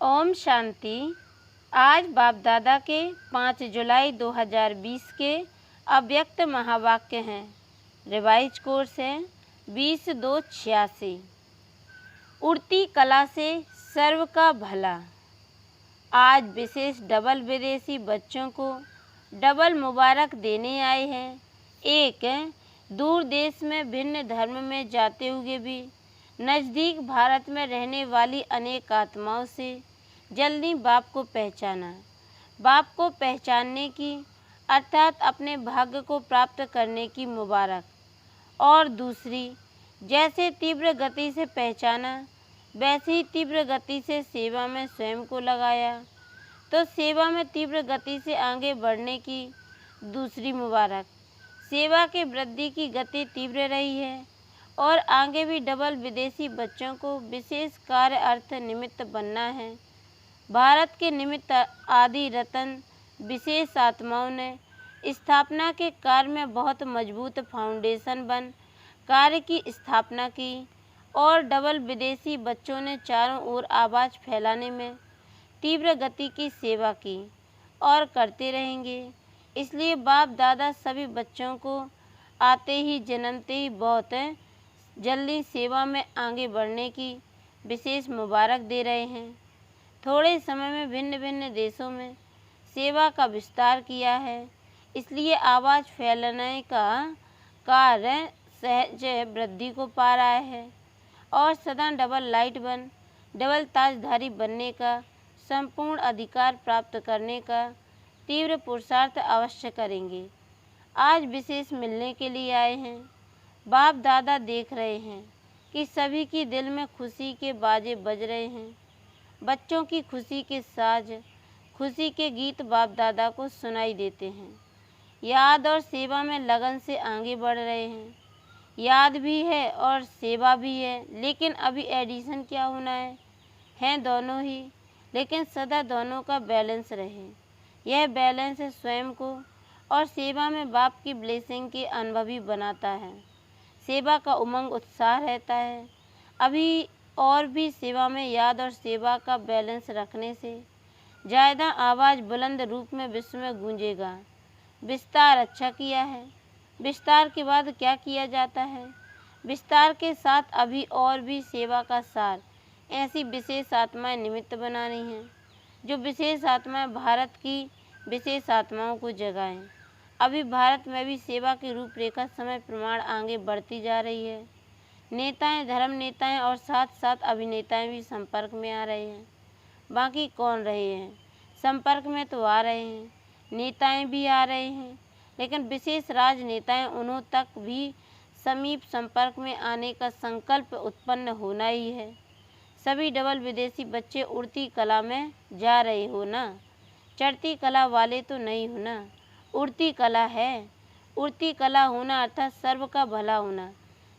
ओम शांति। आज बाप दादा के 5 जुलाई 2020 के अव्यक्त महावाक्य हैं। रिवाइज कोर्स है 20-2-86। उड़ती कला से सर्व का भला। आज विशेष डबल विदेशी बच्चों को डबल मुबारक देने आए हैं। एक, दूर देश में भिन्न धर्म में जाते हुए भी नज़दीक भारत में रहने वाली अनेक आत्माओं से जल्दी बाप को पहचाना। बाप को पहचानने की अर्थात अपने भाग्य को प्राप्त करने की मुबारक। और दूसरी, जैसे तीव्र गति से पहचाना वैसे ही तीव्र गति से सेवा में स्वयं को लगाया, तो सेवा में तीव्र गति से आगे बढ़ने की दूसरी मुबारक। सेवा के वृद्धि की गति तीव्र रही है और आगे भी डबल विदेशी बच्चों को विशेष कार्य अर्थ निमित्त बनना है। भारत के निमित्त आदि रतन विशेष आत्माओं ने स्थापना के कार्य में बहुत मजबूत फाउंडेशन बन कार्य की स्थापना की और डबल विदेशी बच्चों ने चारों ओर आवाज़ फैलाने में तीव्र गति की सेवा की और करते रहेंगे। इसलिए बाप दादा सभी बच्चों को आते ही जन्मते ही बहुत जल्दी सेवा में आगे बढ़ने की विशेष मुबारक दे रहे हैं। थोड़े समय में भिन्न भिन्न देशों में सेवा का विस्तार किया है, इसलिए आवाज़ फैलाने का कार्य सहज वृद्धि को पा रहा है और सदा डबल लाइट बन डबल ताजधारी बनने का संपूर्ण अधिकार प्राप्त करने का तीव्र पुरुषार्थ अवश्य करेंगे। आज विशेष मिलने के लिए आए हैं। बाप दादा देख रहे हैं कि सभी की दिल में खुशी के बाजे बज रहे हैं। बच्चों की खुशी के साज, खुशी के गीत बाप दादा को सुनाई देते हैं। याद और सेवा में लगन से आगे बढ़ रहे हैं। याद भी है और सेवा भी है, लेकिन अभी एडिशन क्या होना है दोनों ही, लेकिन सदा दोनों का बैलेंस रहे। यह बैलेंस स्वयं को और सेवा में बाप की ब्लेसिंग के अनुभवी बनाता है। सेवा का उमंग उत्साह रहता है। अभी और भी सेवा में याद और सेवा का बैलेंस रखने से ज़्यादा आवाज़ बुलंद रूप में विश्व में गूंजेगा। विस्तार अच्छा किया है। विस्तार के बाद क्या किया जाता है? विस्तार के साथ अभी और भी सेवा का सार ऐसी विशेष आत्माएं निमित्त बनानी हैं, जो विशेष आत्माएं भारत की विशेष आत्माओं को जगाएं। अभी भारत में भी सेवा की रूपरेखा समय प्रमाण आगे बढ़ती जा रही है। नेताएं, धर्म नेताएं और साथ साथ अभिनेताएं भी संपर्क में आ रहे हैं। बाकी कौन रहे हैं? संपर्क में तो आ रहे हैं, नेताएं भी आ रहे हैं, लेकिन विशेष राजनेताएं उन्हों तक भी समीप संपर्क में आने का संकल्प उत्पन्न होना ही है। सभी डबल विदेशी बच्चे उड़ती कला में जा रहे हो ना, चढ़ती कला वाले तो नहीं हो ना। उड़ती कला है। उड़ती कला होना अर्थात सर्व का भला होना।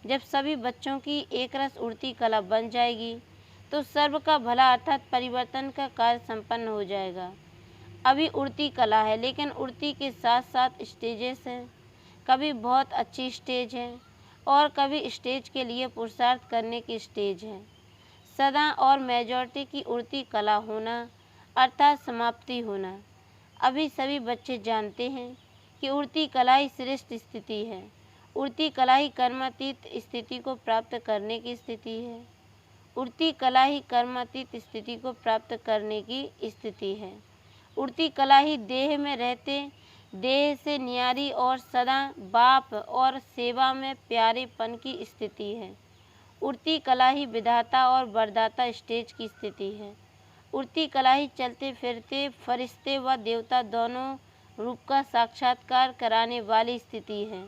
जब सभी बच्चों की एक रस उड़ती कला बन जाएगी तो सर्व का भला अर्थात परिवर्तन का कार्य संपन्न हो जाएगा। अभी उड़ती कला है, लेकिन उड़ती के साथ साथ स्टेजेस हैं। कभी बहुत अच्छी स्टेज है और कभी स्टेज के लिए पुरुषार्थ करने की स्टेज है। सदा और मेजॉरिटी की उड़ती कला होना अर्थात समाप्ति होना। अभी सभी बच्चे जानते हैं कि उड़ती कला ही श्रेष्ठ स्थिति है। उड़ती कला ही कर्मातीत स्थिति को प्राप्त करने की स्थिति है। उड़ती कला ही कर्मातीत स्थिति को प्राप्त करने की स्थिति है। उड़ती कला ही देह में रहते देह से न्यारी और सदा बाप और सेवा में प्यारेपन की स्थिति है। उड़ती कला ही विधाता और वरदाता स्टेज की स्थिति है। उड़ती कला ही चलते फिरते फरिश्ते व देवता दोनों रूप का साक्षात्कार कराने वाली स्थिति है।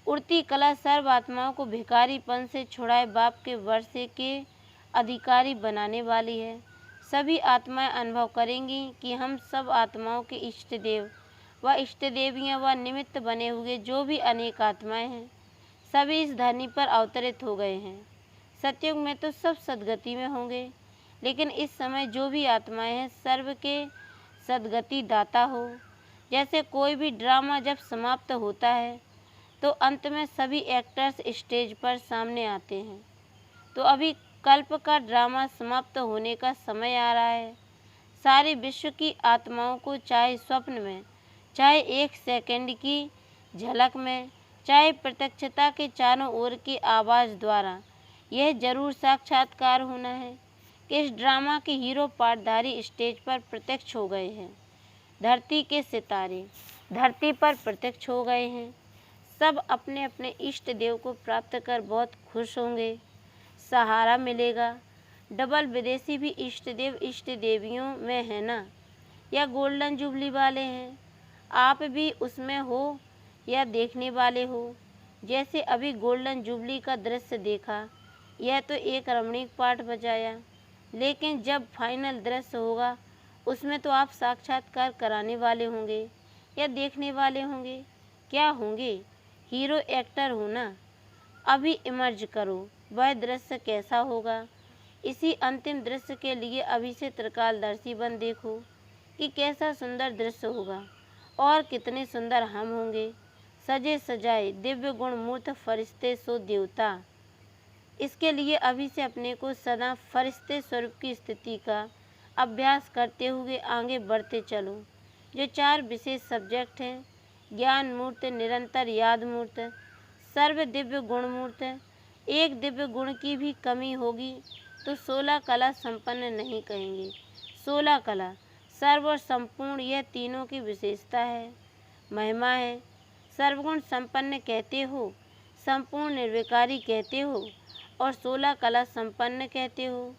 उड़ती कला सर्व आत्माओं को भिखारीपन से छुड़ाए बाप के वर्षे के अधिकारी बनाने वाली है। सभी आत्माएं अनुभव करेंगी कि हम सब आत्माओं के इष्ट देव व इष्ट देवियाँ व निमित्त बने हुए जो भी अनेक आत्माएं हैं, सभी इस धरनी पर अवतरित हो गए हैं। सतयुग में तो सब सदगति में होंगे, लेकिन इस समय जो भी आत्माएं हैं सर्व के सदगति दाता हो। जैसे कोई भी ड्रामा जब समाप्त होता है तो अंत में सभी एक्टर्स स्टेज पर सामने आते हैं, तो अभी कल्प का ड्रामा समाप्त होने का समय आ रहा है। सारे विश्व की आत्माओं को चाहे स्वप्न में, चाहे एक सेकंड की झलक में, चाहे प्रत्यक्षता के चारों ओर की आवाज़ द्वारा यह जरूर साक्षात्कार होना है कि इस ड्रामा के हीरो पाटधारी स्टेज पर प्रत्यक्ष हो गए हैं। धरती के सितारे धरती पर प्रत्यक्ष हो गए हैं। सब अपने अपने इष्ट देव को प्राप्त कर बहुत खुश होंगे। सहारा मिलेगा। डबल विदेशी भी इष्ट देव इष्ट देवियों में है ना, या गोल्डन जुबली वाले हैं। आप भी उसमें हो या देखने वाले हो। जैसे अभी गोल्डन जुबली का दृश्य देखा, यह तो एक रमणीक पाठ बजाया, लेकिन जब फाइनल दृश्य होगा उसमें तो आप साक्षात्कार कराने वाले होंगे या देखने वाले होंगे। क्या होंगे? हीरो एक्टर हो ना। अभी इमर्ज करो, वह दृश्य कैसा होगा। इसी अंतिम दृश्य के लिए अभी से त्रिकालदर्शी बन देखो कि कैसा सुंदर दृश्य होगा और कितने सुंदर हम होंगे, सजे सजाए दिव्य गुण मूर्त फरिश्ते सो देवता। इसके लिए अभी से अपने को सदा फरिश्ते स्वरूप की स्थिति का अभ्यास करते हुए आगे बढ़ते चलो। जो 4 विशेष सब्जेक्ट हैं, ज्ञान मूर्त, निरंतर याद मूर्त, सर्व दिव्य गुण मूर्त। एक दिव्य गुण की भी कमी होगी तो 16 कला संपन्न नहीं कहेंगे। 16 कला सर्व और संपूर्ण, यह तीनों की विशेषता है, महिमा है। सर्वगुण संपन्न कहते हो, संपूर्ण निर्विकारी कहते हो और 16 कला संपन्न कहते हो।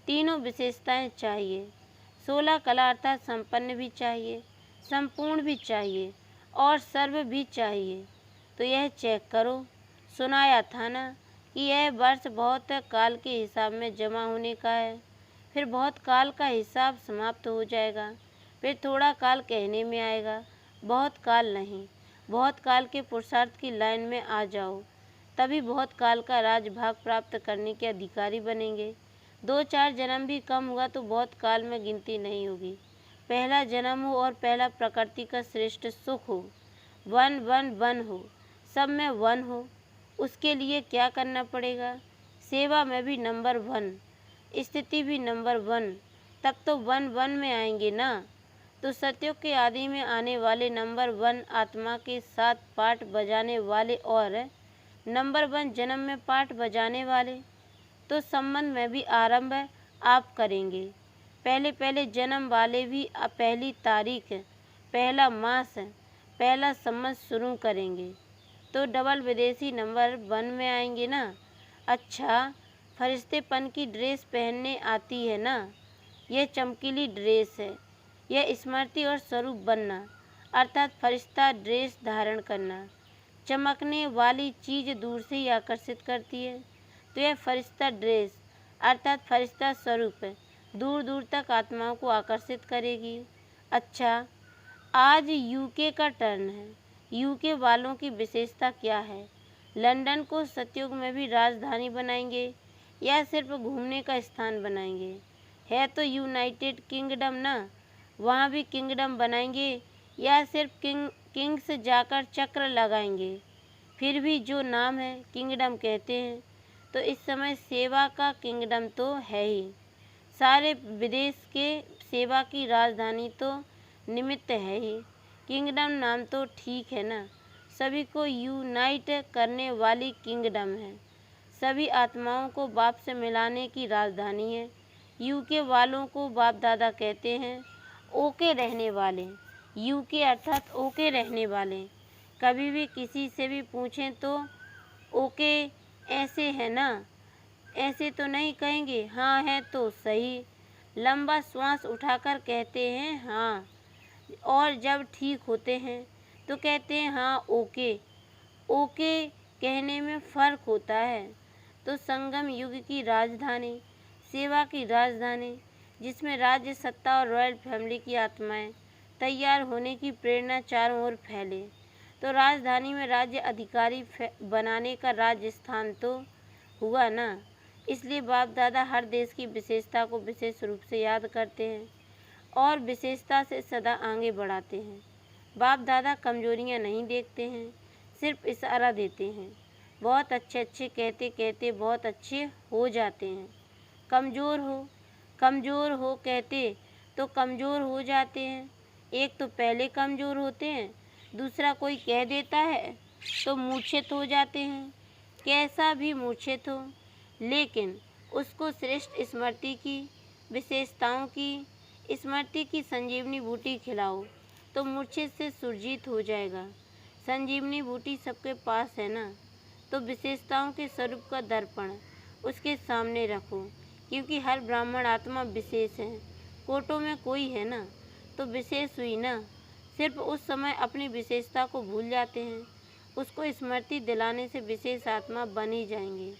तीनों विशेषताएं चाहिए। 16 कला अर्थात संपन्न भी चाहिए, संपूर्ण भी चाहिए और सर्व भी चाहिए। तो यह चेक करो। सुनाया था ना कि यह वर्ष बहुत काल के हिसाब में जमा होने का है, फिर बहुत काल का हिसाब समाप्त हो जाएगा, फिर थोड़ा काल कहने में आएगा। बहुत काल नहीं, बहुत काल के पुरुषार्थ की लाइन में आ जाओ, तभी बहुत काल का राजभाग प्राप्त करने के अधिकारी बनेंगे। 2-4 जन्म भी कम हुआ तो बहुत काल में गिनती नहीं होगी। पहला जन्म हो और पहला प्रकृति का श्रेष्ठ सुख हो, 1-1-1 हो, सब में 1 हो। उसके लिए क्या करना पड़ेगा? सेवा में भी नंबर 1, स्थिति भी नंबर 1, तब तो 1-1 में आएंगे ना। तो सत्युग के आदि में आने वाले नंबर 1 आत्मा के साथ पाठ बजाने वाले और नंबर 1 जन्म में पाठ बजाने वाले, तो संबंध में भी आरंभ आप करेंगे। पहले जन्म वाले भी पहली तारीख, पहला मास, पहला संबंध शुरू करेंगे। तो डबल विदेशी नंबर 1 में आएंगे ना। अच्छा, फरिश्तेपन की ड्रेस पहनने आती है ना। यह चमकीली ड्रेस है। यह स्मृति और स्वरूप बनना अर्थात फरिश्ता ड्रेस धारण करना। चमकने वाली चीज़ दूर से ही आकर्षित करती है, तो यह फरिश्ता ड्रेस अर्थात फरिश्ता स्वरूप दूर दूर तक आत्माओं को आकर्षित करेगी। अच्छा, आज यूके का टर्न है। यूके वालों की विशेषता क्या है? लंदन को सतयुग में भी राजधानी बनाएंगे या सिर्फ घूमने का स्थान बनाएंगे? है तो यूनाइटेड किंगडम ना, वहाँ भी किंगडम बनाएंगे या सिर्फ किंग्स जाकर चक्र लगाएंगे? फिर भी जो नाम है किंगडम कहते हैं, तो इस समय सेवा का किंगडम तो है ही। सारे विदेश के सेवा की राजधानी तो निमित्त है ही। किंगडम नाम तो ठीक है ना, सभी को यूनाइट करने वाली किंगडम है। सभी आत्माओं को बाप से मिलाने की राजधानी है। यूके वालों को बाप दादा कहते हैं, ओके रहने वाले। यूके अर्थात ओके रहने वाले। कभी भी किसी से भी पूछें तो ओके ऐसे है ना, ऐसे तो नहीं कहेंगे, हाँ है तो सही। लंबा श्वास उठाकर कहते हैं हाँ, और जब ठीक होते हैं तो कहते हैं हाँ ओके। ओके कहने में फ़र्क होता है। तो संगम युग की राजधानी, सेवा की राजधानी, जिसमें राज्य सत्ता और रॉयल फैमिली की आत्माएं तैयार होने की प्रेरणा चारों ओर फैले, तो राजधानी में राज्य अधिकारी बनाने का राजस्थान तो हुआ ना। इसलिए बाप दादा हर देश की विशेषता को विशेष रूप से याद करते हैं और विशेषता से सदा आगे बढ़ाते हैं। बाप दादा कमजोरियां नहीं देखते हैं, सिर्फ इशारा देते हैं। बहुत अच्छे कहते कहते बहुत अच्छे हो जाते हैं। कमज़ोर हो कहते तो कमज़ोर हो जाते हैं। एक तो पहले कमज़ोर होते हैं, दूसरा कोई कह देता है तो मूर्छित हो जाते हैं। कैसा भी मूर्छित हो, लेकिन उसको श्रेष्ठ स्मृति की, विशेषताओं की, स्मृति की संजीवनी बूटी खिलाओ तो मूर्छित से सुरजीत हो जाएगा। संजीवनी बूटी सबके पास है ना, तो विशेषताओं के स्वरूप का दर्पण उसके सामने रखो, क्योंकि हर ब्राह्मण आत्मा विशेष है। कोटों में कोई है ना, तो विशेष हुई ना। सिर्फ उस समय अपनी विशेषता को भूल जाते हैं। उसको स्मृति दिलाने से विशेष आत्मा बन ही जाएंगे,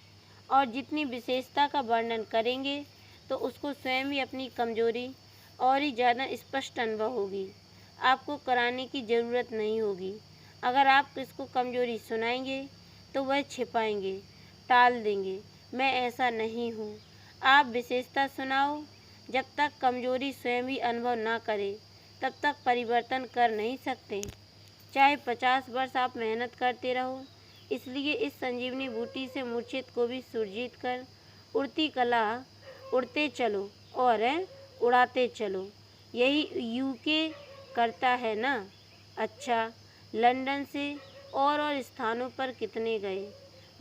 और जितनी विशेषता का वर्णन करेंगे तो उसको स्वयं ही अपनी कमजोरी और ही ज़्यादा स्पष्ट अनुभव होगी। आपको कराने की ज़रूरत नहीं होगी। अगर आप किसको कमजोरी सुनाएंगे तो वह छिपाएंगे, टाल देंगे, मैं ऐसा नहीं हूँ। आप विशेषता सुनाओ। जब तक कमजोरी स्वयं ही अनुभव ना करे तब तक परिवर्तन कर नहीं सकते, चाहे 50 वर्ष आप मेहनत करते रहो। इसलिए इस संजीवनी बूटी से मूर्छित को भी सुरजीत कर उड़ती कला उड़ते चलो और उड़ाते चलो। यही यूके करता है ना। अच्छा, लंदन से और स्थानों पर कितने गए?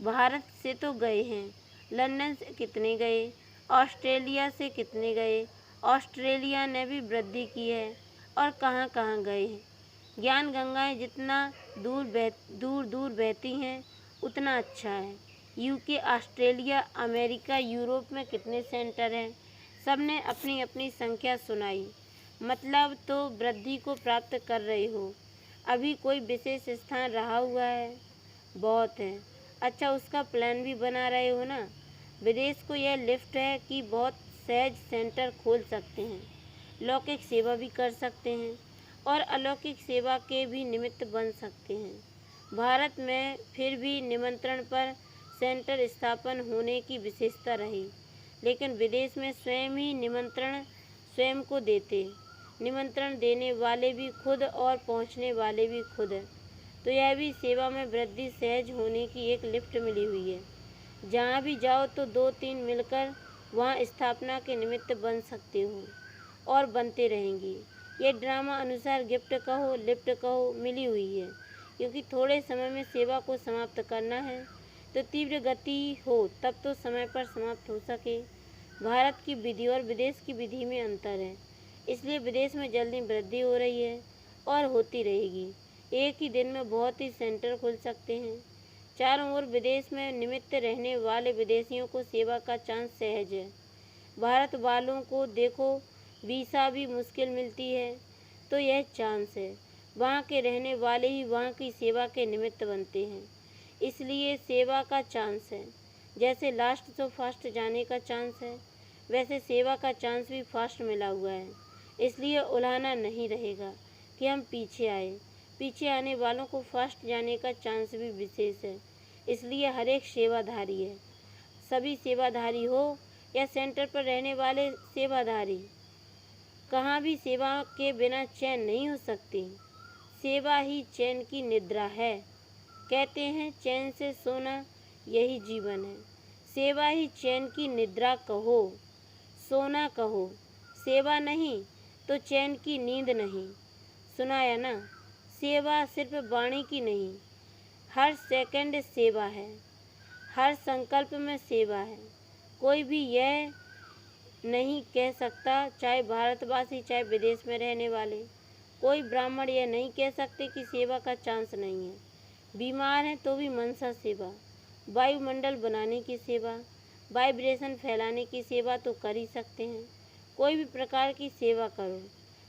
भारत से तो गए हैं। लंदन से कितने गए? ऑस्ट्रेलिया से कितने गए? ऑस्ट्रेलिया ने भी वृद्धि की है। और कहाँ कहाँ गए हैं? ज्ञान गंगाएं जितना दूर दूर बहती हैं उतना अच्छा है। यूके, ऑस्ट्रेलिया, अमेरिका, यूरोप में कितने सेंटर हैं? सब ने अपनी अपनी संख्या सुनाई। मतलब तो वृद्धि को प्राप्त कर रहे हो। अभी कोई विशेष स्थान रहा हुआ है? बहुत है। अच्छा, उसका प्लान भी बना रहे हो ना। विदेश को यह लिफ्ट है कि बहुत सहज सेंटर खोल सकते हैं, लौकिक सेवा भी कर सकते हैं और अलौकिक सेवा के भी निमित्त बन सकते हैं। भारत में फिर भी निमंत्रण पर सेंटर स्थापन होने की विशेषता रही, लेकिन विदेश में स्वयं ही निमंत्रण स्वयं को देते, निमंत्रण देने वाले भी खुद और पहुंचने वाले भी खुद। तो यह भी सेवा में वृद्धि सहज होने की एक लिफ्ट मिली हुई है। जहाँ भी जाओ तो 2-3 मिलकर वहाँ स्थापना के निमित्त बन सकते हो और बनते रहेंगी। ये ड्रामा अनुसार गिफ्ट कहो, लिफ्ट कहो, मिली हुई है, क्योंकि थोड़े समय में सेवा को समाप्त करना है तो तीव्र गति हो, तब तो समय पर समाप्त हो सके। भारत की विधि और विदेश की विधि में अंतर है, इसलिए विदेश में जल्दी वृद्धि हो रही है और होती रहेगी। एक ही दिन में बहुत ही सेंटर खुल सकते हैं। चारों ओर विदेश में निमित्त रहने वाले विदेशियों को सेवा का चांस सहज है। भारत वालों को देखो, वीसा भी मुश्किल मिलती है, तो यह चांस है। वहाँ के रहने वाले ही वहाँ की सेवा के निमित्त बनते हैं, इसलिए सेवा का चांस है। जैसे लास्ट तो फास्ट जाने का चांस है, वैसे सेवा का चांस भी फास्ट मिला हुआ है। इसलिए उलाहना नहीं रहेगा कि हम पीछे आए। पीछे आने वालों को फास्ट जाने का चांस भी विशेष है। इसलिए हर एक सेवाधारी है। सभी सेवाधारी हो या सेंटर पर रहने वाले सेवाधारी, कहाँ भी सेवा के बिना चैन नहीं हो सकती। सेवा ही चैन की निद्रा है। कहते हैं चैन से सोना यही जीवन है। सेवा ही चैन की निद्रा कहो, सोना कहो। सेवा नहीं तो चैन की नींद नहीं। सुनाया ना। सेवा सिर्फ वाणी की नहीं, हर सेकंड सेवा है, हर संकल्प में सेवा है। कोई भी यह नहीं कह सकता, चाहे भारतवासी चाहे विदेश में रहने वाले, कोई ब्राह्मण यह नहीं कह सकते कि सेवा का चांस नहीं है। बीमार हैं तो भी मनसा सेवा, वायुमंडल बनाने की सेवा, वाइब्रेशन फैलाने की सेवा तो कर ही सकते हैं। कोई भी प्रकार की सेवा करो,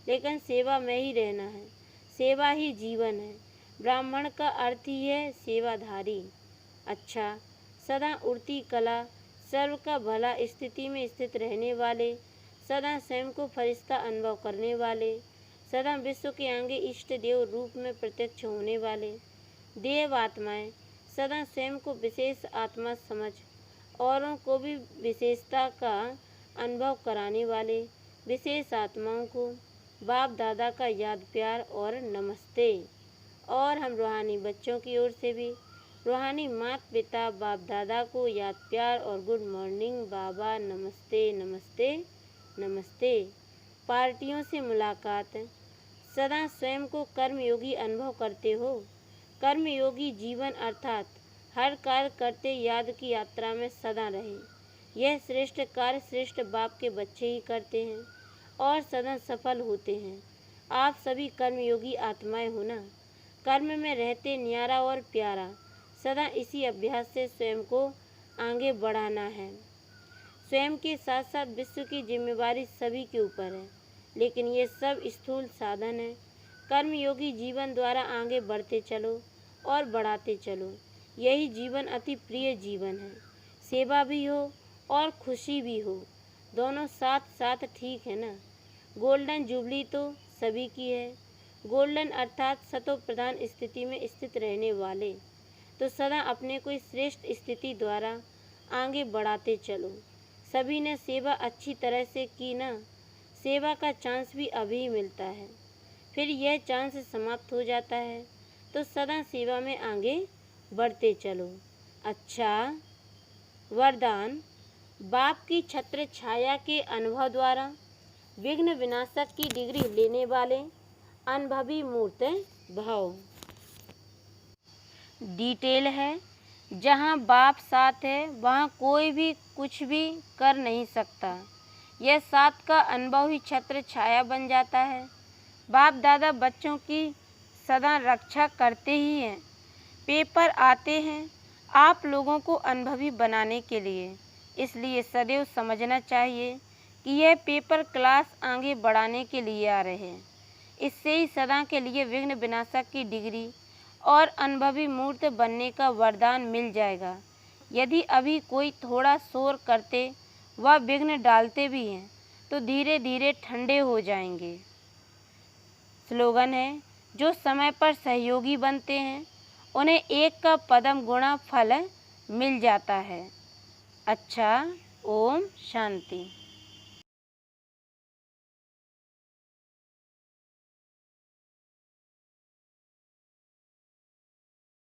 लेकिन सेवा में ही रहना है। सेवा ही जीवन है। ब्राह्मण का अर्थ ही है सेवाधारी। अच्छा, सदा उड़ती कला, सर्व का भला स्थिति में स्थित रहने वाले, सदा स्वयं को फरिश्ता अनुभव करने वाले, सदा विश्व के आगे इष्ट देव रूप में प्रत्यक्ष होने वाले, देव आत्माएं सदा स्वयं को विशेष आत्मा समझ औरों को भी विशेषता का अनुभव कराने वाले विशेष आत्माओं को बाप दादा का याद प्यार और नमस्ते। और हम रूहानी बच्चों की ओर से भी रूहानी माता पिता बाप दादा को याद प्यार और गुड मॉर्निंग बाबा, नमस्ते नमस्ते नमस्ते। पार्टियों से मुलाकात। सदा स्वयं को कर्मयोगी अनुभव करते हो। कर्मयोगी जीवन अर्थात हर कार्य करते याद की यात्रा में सदा रहे। यह श्रेष्ठ कार्य श्रेष्ठ बाप के बच्चे ही करते हैं और सदा सफल होते हैं। आप सभी कर्मयोगी आत्माएं हो ना। कर्म में रहते न्यारा और प्यारा। सदा इसी अभ्यास से स्वयं को आगे बढ़ाना है। स्वयं के साथ साथ विश्व की जिम्मेवारी सभी के ऊपर है, लेकिन ये सब स्थूल साधन है। कर्मयोगी जीवन द्वारा आगे बढ़ते चलो और बढ़ाते चलो। यही जीवन अति प्रिय जीवन है। सेवा भी हो और खुशी भी हो, दोनों साथ साथ ठीक है ना। गोल्डन जुबली तो सभी की है। गोल्डन अर्थात सतो प्रधान स्थिति में स्थित रहने वाले। तो सदा अपने को श्रेष्ठ स्थिति द्वारा आगे बढ़ाते चलो। सभी ने सेवा अच्छी तरह से की ना। सेवा का चांस भी अभी मिलता है, फिर यह चांस समाप्त हो जाता है। तो सदा सेवा में आगे बढ़ते चलो। अच्छा, वरदान। बाप की छत्र छाया के अनुभव द्वारा विघ्न विनाशक की डिग्री लेने वाले अनुभवी मूर्त भाव। डिटेल है, जहाँ बाप साथ है वहाँ कोई भी कुछ भी कर नहीं सकता। यह साथ का अनुभव ही छत्र छाया बन जाता है। बाप दादा बच्चों की सदा रक्षा करते ही हैं। पेपर आते हैं आप लोगों को अनुभवी बनाने के लिए, इसलिए सदैव समझना चाहिए कि यह पेपर क्लास आगे बढ़ाने के लिए आ रहे हैं। इससे ही सदा के लिए विघ्न विनाशक की डिग्री और अनुभवी मूर्त बनने का वरदान मिल जाएगा। यदि अभी कोई थोड़ा शोर करते व विघ्न डालते भी हैं तो धीरे धीरे ठंडे हो जाएंगे। स्लोगन है, जो समय पर सहयोगी बनते हैं उन्हें एक का पदम गुणा फल मिल जाता है। अच्छा, ओम शांति।